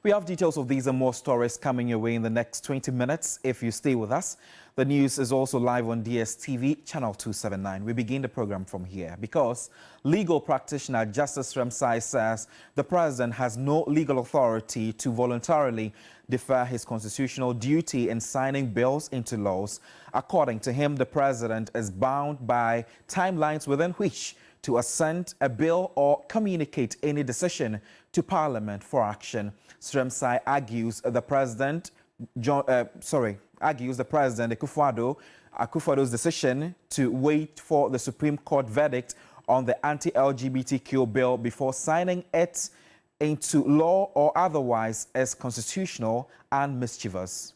We have details of these and more stories coming your way in the next 20 minutes if you stay with us. The news is also live on DSTV channel 279. We begin the program from here because legal practitioner Justice Sremsai says the president has no legal authority to voluntarily defer his constitutional duty in signing bills into laws. According to him, the president is bound by timelines within which to assent a bill or communicate any decision to Parliament for action. Sremsai argues the president, Akufo-Addo's decision to wait for the Supreme Court verdict on the anti-LGBTQ bill before signing it into law or otherwise is constitutional and mischievous.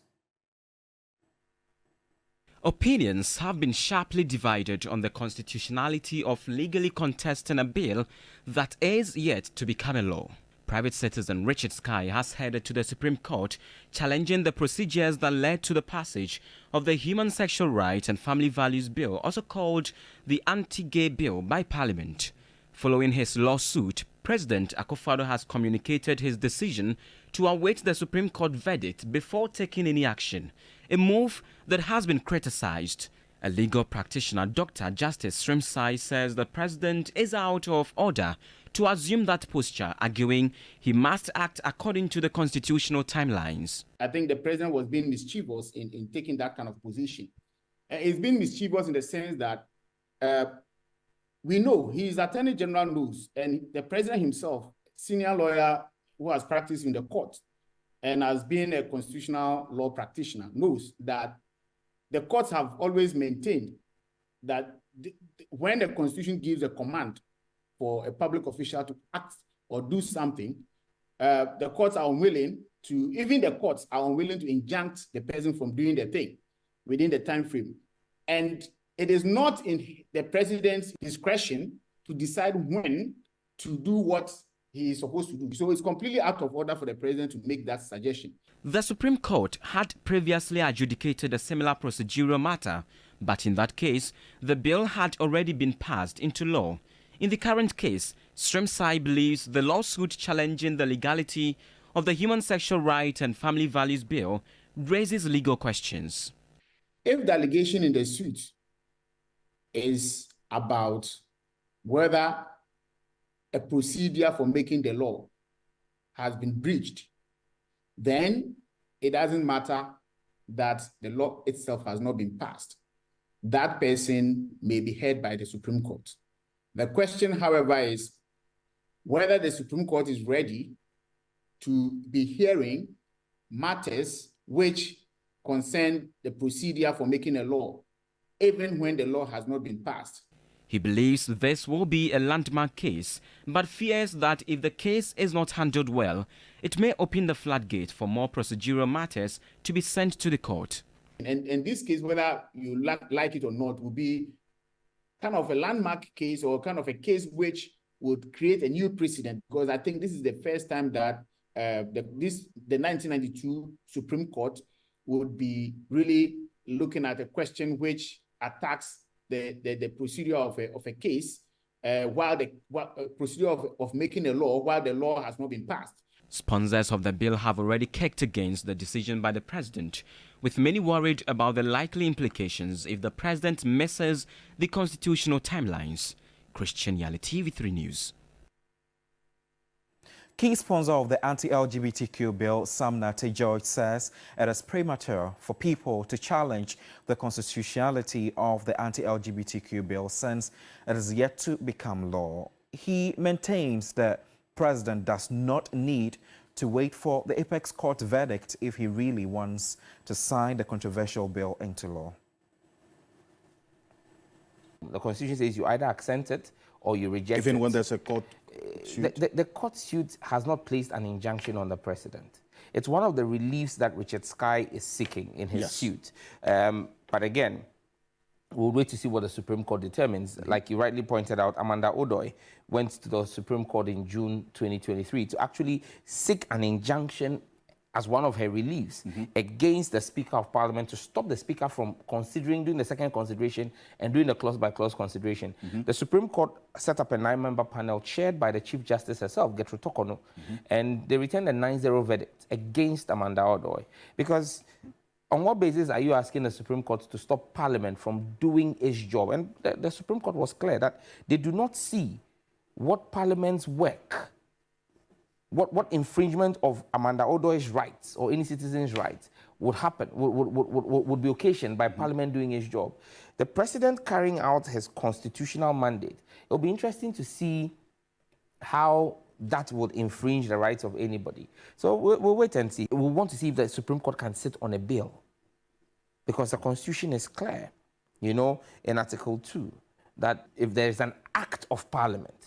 Opinions have been sharply divided on the constitutionality of legally contesting a bill that is yet to become a law. Private citizen Richard Sky has headed to the Supreme Court challenging the procedures that led to the passage of the Human Sexual Rights and Family Values Bill, also called the Anti-Gay Bill, by Parliament. Following his lawsuit, President Akufo-Addo has communicated his decision to await the Supreme Court verdict before taking any action, a move that has been criticized. A legal practitioner, Dr. Justice Sremsai, says the president is out of order to assume that posture, arguing he must act according to the constitutional timelines. I think the president was being mischievous in taking that kind of position. It's been mischievous in the sense that we know his attorney general knows, and the president himself, senior lawyer who has practiced in the court and has been a constitutional law practitioner, knows that the courts have always maintained that when the Constitution gives a command for a public official to act or do something, the courts are unwilling to, even the courts are unwilling to injunct the person from doing the thing within the time frame. And it is not in the president's discretion to decide when to do what he is supposed to do. So it's completely out of order for the president to make that suggestion. The Supreme Court had previously adjudicated a similar procedural matter, but in that case, the bill had already been passed into law. In the current case, Sremsai believes the lawsuit challenging the legality of the Human Sexual Rights and Family Values Bill raises legal questions. If the allegation in the suit is about whether a procedure for making the law has been breached, then it doesn't matter that the law itself has not been passed. That person may be heard by the Supreme Court. The question, however, is whether the Supreme Court is ready to be hearing matters which concern the procedure for making a law, even when the law has not been passed. He believes this will be a landmark case, but fears that if the case is not handled well, it may open the floodgate for more procedural matters to be sent to the court. And in this case, whether you like it or not, will be kind of a landmark case or kind of a case which would create a new precedent, because I think this is the first time that the 1992 Supreme Court would be really looking at a question which attacks the procedure of a case, while the procedure of making a law while the law has not been passed. Sponsors of the bill have already kicked against the decision by the president, with many worried about the likely implications if the president misses the constitutional timelines. Christian Yali, TV3 News. Key sponsor of the anti-LGBTQ bill, Sam Nartey George, says it is premature for people to challenge the constitutionality of the anti-LGBTQ bill since it is yet to become law. He maintains that president does not need to wait for the apex court verdict if he really wants to sign the controversial bill into law. The Constitution says you either accent it or you reject it. Even when there's a court suit? The court suit has not placed an injunction on the president. It's one of the reliefs that Richard Sky is seeking in his suit. But again, we'll wait to see what the Supreme Court determines. Like you rightly pointed out, Amanda Odoi went to the Supreme Court in June 2023 to actually seek an injunction as one of her reliefs against the Speaker of Parliament to stop the Speaker from doing the second consideration and doing the clause-by-clause consideration. The Supreme Court set up a 9-member panel chaired by the Chief Justice herself, Gertrude Torkornoo, and they returned a 9-0 verdict against Amanda Odoi. Because on what basis are you asking the Supreme Court to stop Parliament from doing its job? And the Supreme Court was clear that they do not see what Parliament's work, what infringement of Amanda Odoi's rights or any citizen's rights would happen, would be occasioned by Parliament doing its job. The President carrying out his constitutional mandate, it'll be interesting to see how that would infringe the rights of anybody. So we'll wait and see. We'll want to see if the Supreme Court can sit on a bill, because the Constitution is clear, you know, in Article 2, that if there is an act of Parliament,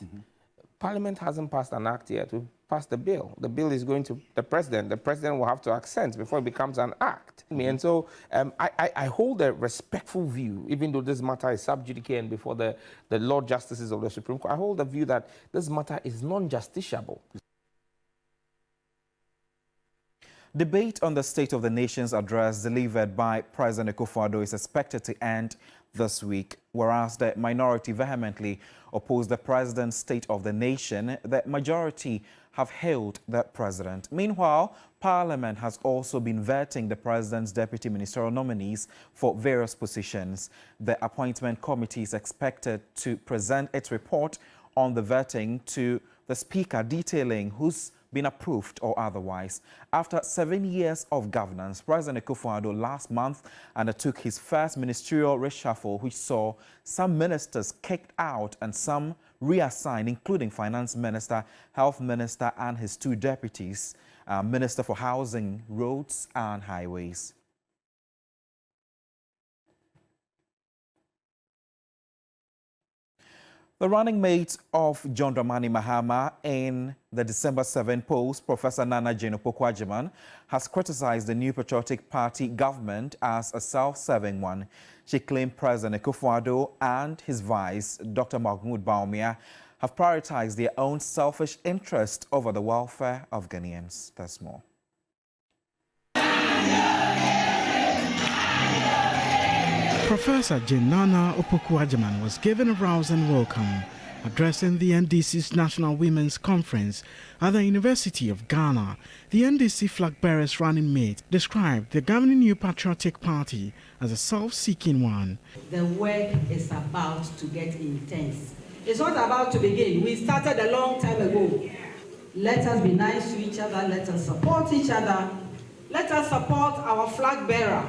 Parliament hasn't passed an act yet. We've passed the bill. The bill is going to the President. The President will have to assent before it becomes an act. And so I hold a respectful view, even though this matter is sub judice and before the Lord Justices of the Supreme Court, I hold the view that this matter is non-justiciable. Debate on the State of the Nation's address delivered by President Akufo-Addo is expected to end this week. Whereas the minority vehemently opposed the President's State of the Nation, the majority have hailed the President. Meanwhile, Parliament has also been vetting the President's deputy ministerial nominees for various positions. The appointment committee is expected to present its report on the vetting to the Speaker, detailing who's been approved or otherwise. After 7 years of governance, President Akufo-Addo last month undertook his first ministerial reshuffle, which saw some ministers kicked out and some reassigned, including Finance Minister, Health Minister, and his 2 deputies, Minister for Housing, Roads, and Highways. The running mate of John Dramani Mahama in the December 7 polls, Professor Nana Jane Opoku-Agyeman, has criticized the New Patriotic Party government as a self-serving one. She claimed President Akufo-Addo and his vice, Dr. Mahmoud Bawumia, have prioritized their own selfish interest over the welfare of Ghanaians. That's more. Professor Nana Opoku-Agyeman was given a rousing welcome addressing the NDC's National Women's Conference at the University of Ghana. The NDC flag bearer's running mate described the governing New Patriotic Party as a self-seeking one. The work is about to get intense. It's not about to begin. We started a long time ago. Let us be nice to each other. Let us support each other. Let us support our flag bearer.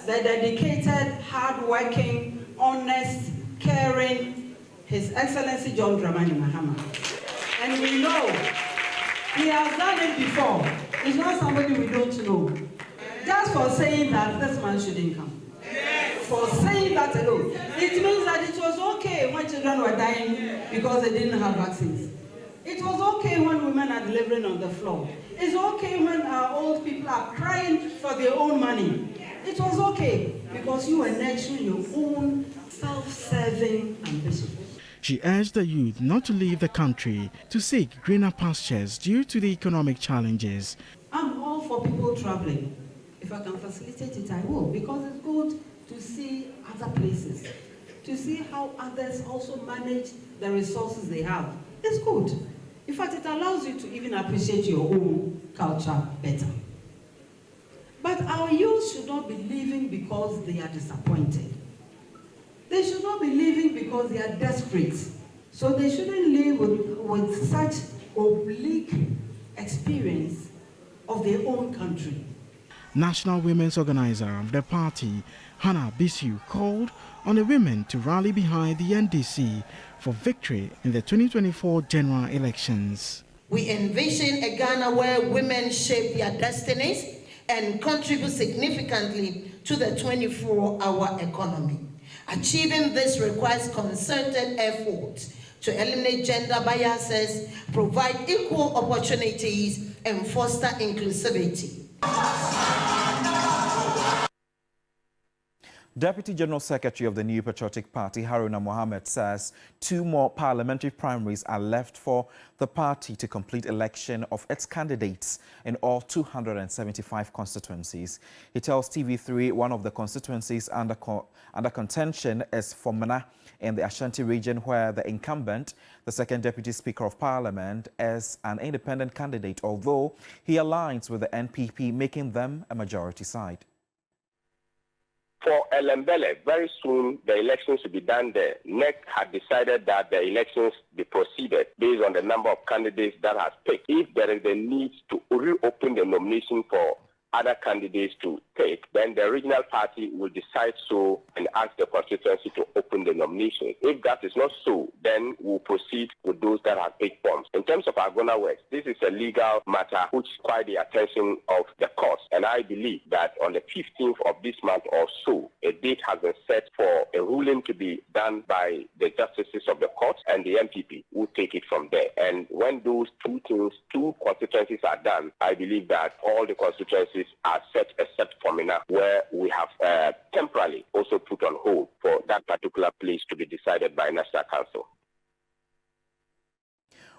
The dedicated, hard-working, honest, caring, His Excellency John Dramani Mahama. And we know he has done it before. He's not somebody we don't know. Just for saying that this man shouldn't come. For saying that alone. It means that it was okay when children were dying because they didn't have vaccines. It was okay when women are delivering on the floor. It's okay when our old people are crying for their own money. It was okay because you were nurturing your own self-serving ambition. She urged the youth not to leave the country to seek greener pastures due to the economic challenges. I'm all for people traveling. If I can facilitate it, I will, because it's good to see other places, to see how others also manage the resources they have. It's good. In fact, it allows you to even appreciate your own culture better. But our youth should not be leaving because they are disappointed. They should not be leaving because they are desperate. So they shouldn't live with such oblique experience of their own country. National Women's Organizer of the party, Hannah Bisu, called on the women to rally behind the NDC for victory in the 2024 general elections. We envision a Ghana where women shape their destinies and contribute significantly to the 24-hour economy. Achieving this requires concerted effort to eliminate gender biases, provide equal opportunities, and foster inclusivity. Deputy General Secretary of the New Patriotic Party, Haruna Mohammed, says 2 more parliamentary primaries are left for the party to complete election of its candidates in all 275 constituencies. He tells TV3 one of the constituencies under contention is Fomena in the Ashanti region, where the incumbent, the second Deputy Speaker of Parliament, is an independent candidate, although he aligns with the NPP, making them a majority side. For Elembele, very soon the elections will be done there. NEC had decided that the elections be proceeded based on the number of candidates that has picked. If there is a need to reopen the nomination for other candidates to take, then the regional party will decide so and ask the constituency to open the nomination. If that is not so, then we'll proceed with those that have picked forms. In terms of Agona West, this is a legal matter which requires the attention of the courts. And I believe that on the 15th of this month or so, a date has been set for a ruling to be done by the justices of the court, and the MPP will take it from there. And when those two constituencies are done, I believe that all the constituencies are set except Fomena, where we have temporarily also put on hold for that particular place to be decided by National Council.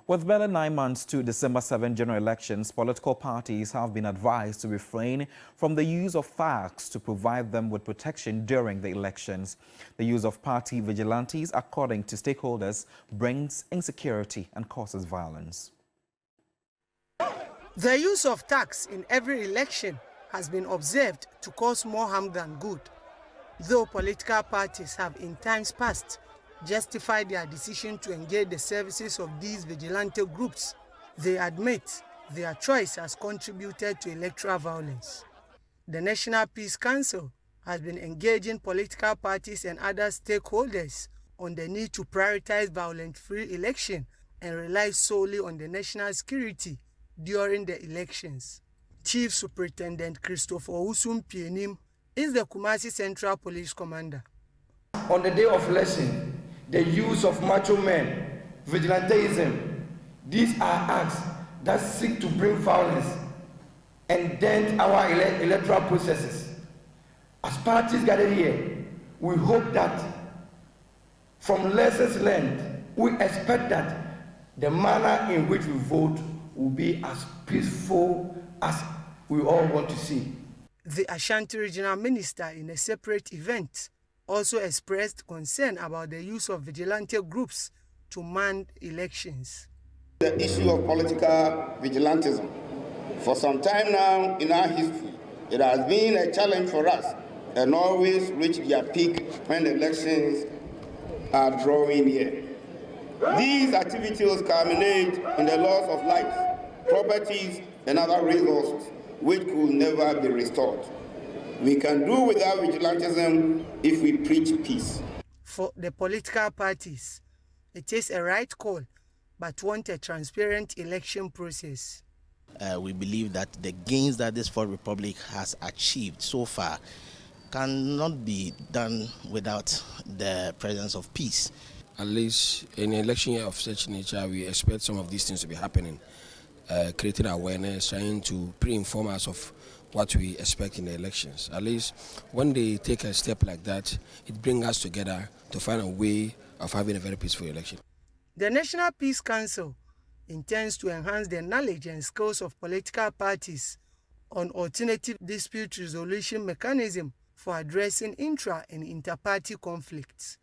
With barely 9 months to December 7 general elections, political parties have been advised to refrain from the use of thugs to provide them with protection during the elections. The use of party vigilantes, according to stakeholders, brings insecurity and causes violence. The use of thugs in every election has been observed to cause more harm than good. Though political parties have in times past justified their decision to engage the services of these vigilante groups, they admit their choice has contributed to electoral violence. The National Peace Council has been engaging political parties and other stakeholders on the need to prioritize violent-free election and rely solely on the national security during the elections. Chief Superintendent Christopher Usum Pienim is the Kumasi Central Police Commander. On the day of election, the use of macho men, vigilantism, these are acts that seek to bring violence and dent our electoral processes. As parties gathered here, we hope that from lessons learned, we expect that the manner in which we vote will be as peaceful as we all want to see. The Ashanti Regional Minister, in a separate event, also expressed concern about the use of vigilante groups to man elections. The issue of political vigilantism. For some time now in our history, it has been a challenge for us and always reach their peak when elections are drawing near. These activities culminate in the loss of lives, properties, and other resources which could never be restored. We can do without vigilantism if we preach peace. For the political parties, it is a right call, but want a transparent election process. We believe that the gains that this Fourth Republic has achieved so far cannot be done without the presence of peace. At least in an election year of such nature, we expect some of these things to be happening. Creating awareness, trying to pre-inform us of what we expect in the elections. At least when they take a step like that, it brings us together to find a way of having a very peaceful election. The National Peace Council intends to enhance the knowledge and skills of political parties on alternative dispute resolution mechanism for addressing intra- and inter-party conflicts.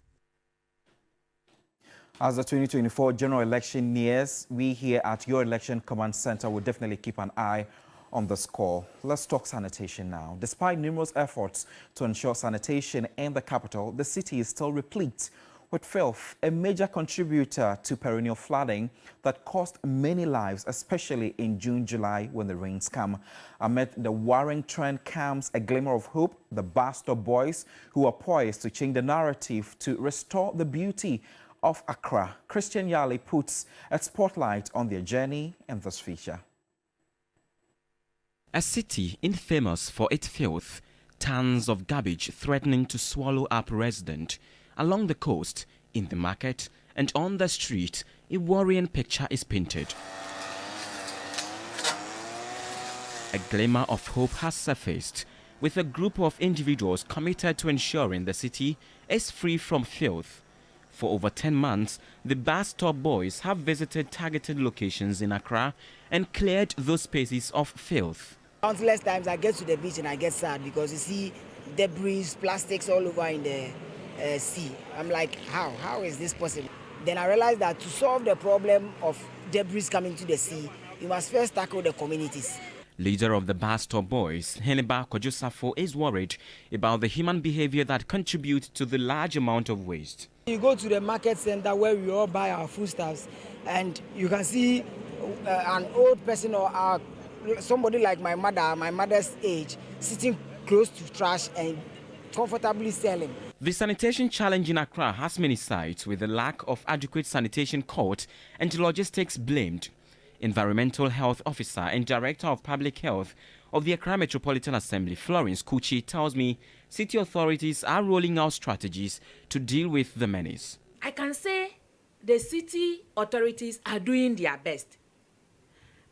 As the 2024 general election nears, we here at Your Election Command Center will definitely keep an eye on the score. Let's talk sanitation now. Despite numerous efforts to ensure sanitation in the capital, the city is still replete with filth, a major contributor to perennial flooding that cost many lives, especially in June, July when the rains come. Amid the worrying trend comes a glimmer of hope. The Bastor Boys, who are poised to change the narrative to restore the beauty of Accra. Christian Yali puts a spotlight on their journey in this feature. A city infamous for its filth, tons of garbage threatening to swallow up residents. Along the coast, in the market, and on the street, a worrying picture is painted. A glimmer of hope has surfaced with a group of individuals committed to ensuring the city is free from filth. For over 10 months, the Bus Stop Boys have visited targeted locations in Accra and cleared those spaces of filth. Countless times I get to the beach and I get sad because you see debris, plastics all over in the sea. I'm like, how is this possible? Then I realized that to solve the problem of debris coming to the sea, you must first tackle the communities. Leader of the Bus Stop Boys, Heniba Kojusafo, is worried about the human behavior that contributes to the large amount of waste. You go to the market center where we all buy our foodstuffs and you can see an old person or somebody like my mother's age, sitting close to trash and comfortably selling. The sanitation challenge in Accra has many sides, with the lack of adequate sanitation caught and logistics blamed. Environmental Health Officer and Director of Public Health of the Accra Metropolitan Assembly, Florence Kuchi, tells me city authorities are rolling out strategies to deal with the menace. I can say the city authorities are doing their best,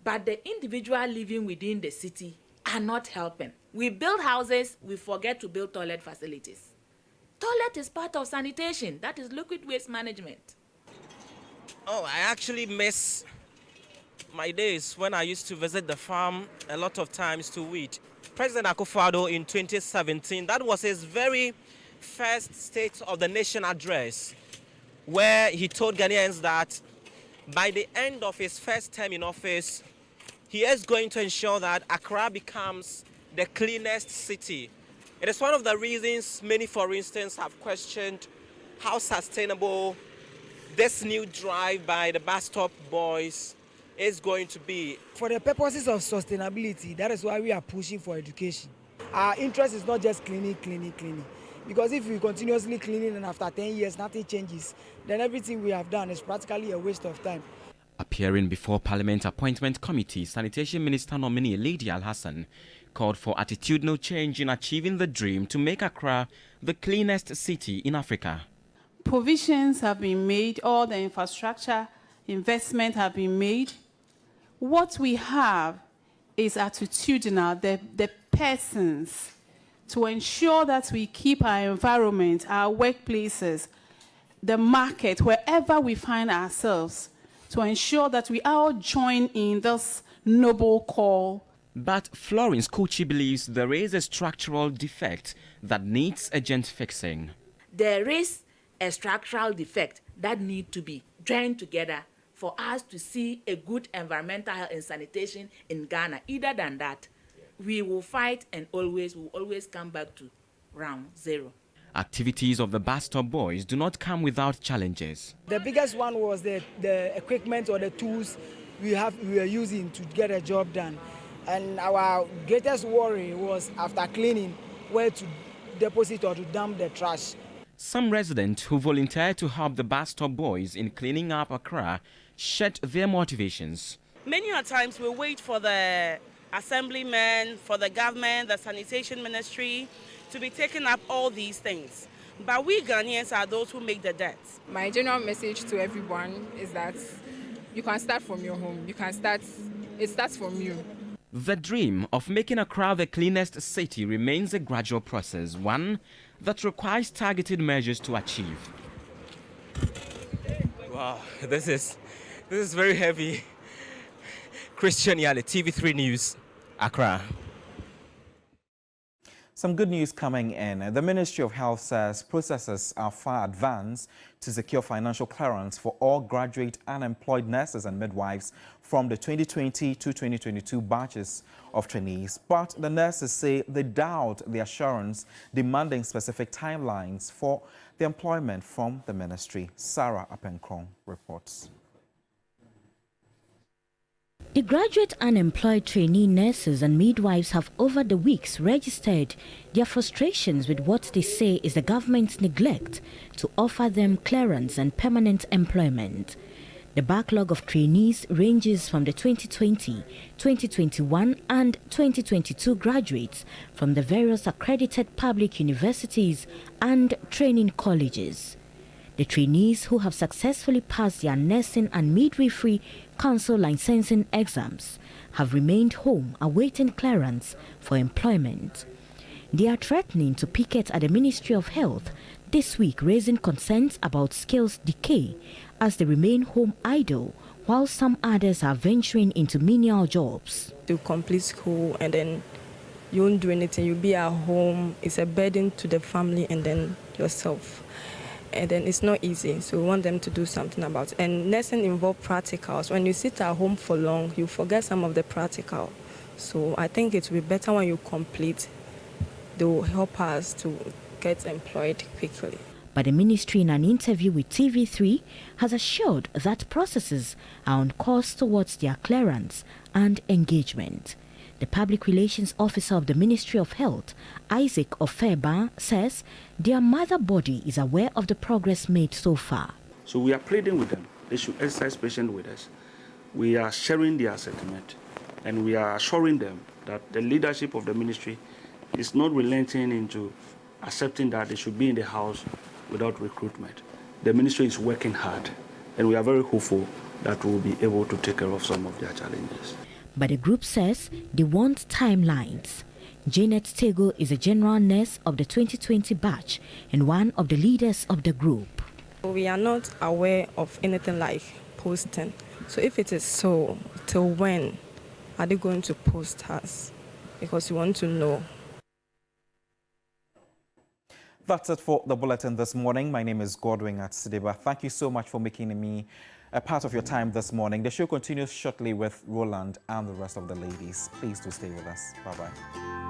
but the individual living within the city are not helping. We build houses, we forget to build toilet facilities. Toilet is part of sanitation, that is liquid waste management. Oh, I actually miss my days when I used to visit the farm a lot of times to weed. President Akufo-Addo in 2017, that was his very first State of the Nation address, where he told Ghanaians that by the end of his first term in office, he is going to ensure that Accra becomes the cleanest city. It is one of the reasons many, for instance, have questioned how sustainable this new drive by the Bus Stop Boys is going to be. For the purposes of sustainability, that is why we are pushing for education. Our interest is not just cleaning. Because if we continuously cleaning and after 10 years nothing changes, then everything we have done is practically a waste of time. Appearing before Parliament Appointment Committee, Sanitation Minister nominee Lady Al-Hassan called for attitudinal change in achieving the dream to make Accra the cleanest city in Africa. Provisions have been made, all the infrastructure investment have been made. What we have is attitudinal, the persons, to ensure that we keep our environment, our workplaces, the market, wherever we find ourselves, to ensure that we all join in this noble call. But Florence Kuchi believes there is a structural defect that needs urgent fixing. There is a structural defect that needs to be joined together for us to see a good environmental health and sanitation in Ghana. Either than that, we will fight and will always come back to round zero. Activities of the Bus Stop Boys do not come without challenges. The biggest one was the equipment or the tools we were using to get a job done. And our greatest worry was after cleaning, where to deposit or to dump the trash. Some residents who volunteered to help the Bus Stop Boys in cleaning up Accra shared their motivations. Many a times we wait for the assemblymen, for the government, the sanitation ministry to be taking up all these things. But we Ghanaians are those who make the debt. My general message to everyone is that you can start from your home. It starts from you. The dream of making Accra the cleanest city remains a gradual process, one that requires targeted measures to achieve. Wow, this is very heavy. Christian Yale, TV3 News, Accra. Some good news coming in. The Ministry of Health says processes are far advanced to secure financial clearance for all graduate unemployed nurses and midwives from the 2020 to 2022 batches of trainees. But the nurses say they doubt the assurance demanding specific timelines for the employment from the ministry. Sarah Apenkron reports. The graduate unemployed trainee nurses and midwives have over the weeks registered their frustrations with what they say is the government's neglect to offer them clearance and permanent employment. The backlog of trainees ranges from the 2020, 2021 and 2022 graduates from the various accredited public universities and training colleges. The trainees who have successfully passed their nursing and midwifery council licensing exams have remained home awaiting clearance for employment. They are threatening to picket at the Ministry of Health this week, raising concerns about skills decay as they remain home idle, while some others are venturing into menial jobs. To complete school and then you won't do anything, you'll be at home, it's a burden to the family and then yourself. And then it's not easy, so we want them to do something about it. And nursing involves practicals. When you sit at home for long, you forget some of the practical. So I think it will be better when you complete. They will help us to get employed quickly. But the ministry, in an interview with TV3, has assured that processes are on course towards their clearance and engagement. The Public Relations Officer of the Ministry of Health, Isaac Ofeba, says their mother body is aware of the progress made so far. So we are pleading with them. They should exercise patience with us. We are sharing their sentiment, and we are assuring them that the leadership of the ministry is not relenting into accepting that they should be in the house without recruitment. The ministry is working hard, and we are very hopeful that we will be able to take care of some of their challenges. But the group says they want timelines. Janet Tego is a general nurse of the 2020 batch and one of the leaders of the group. We are not aware of anything like posting. So if it is so, till when are they going to post us? Because we want to know. That's it for the bulletin this morning. My name is Godwin Atsideba. Thank you so much for making me a part of your time this morning. The show continues shortly with Roland and the rest of the ladies. Please do stay with us. Bye-bye.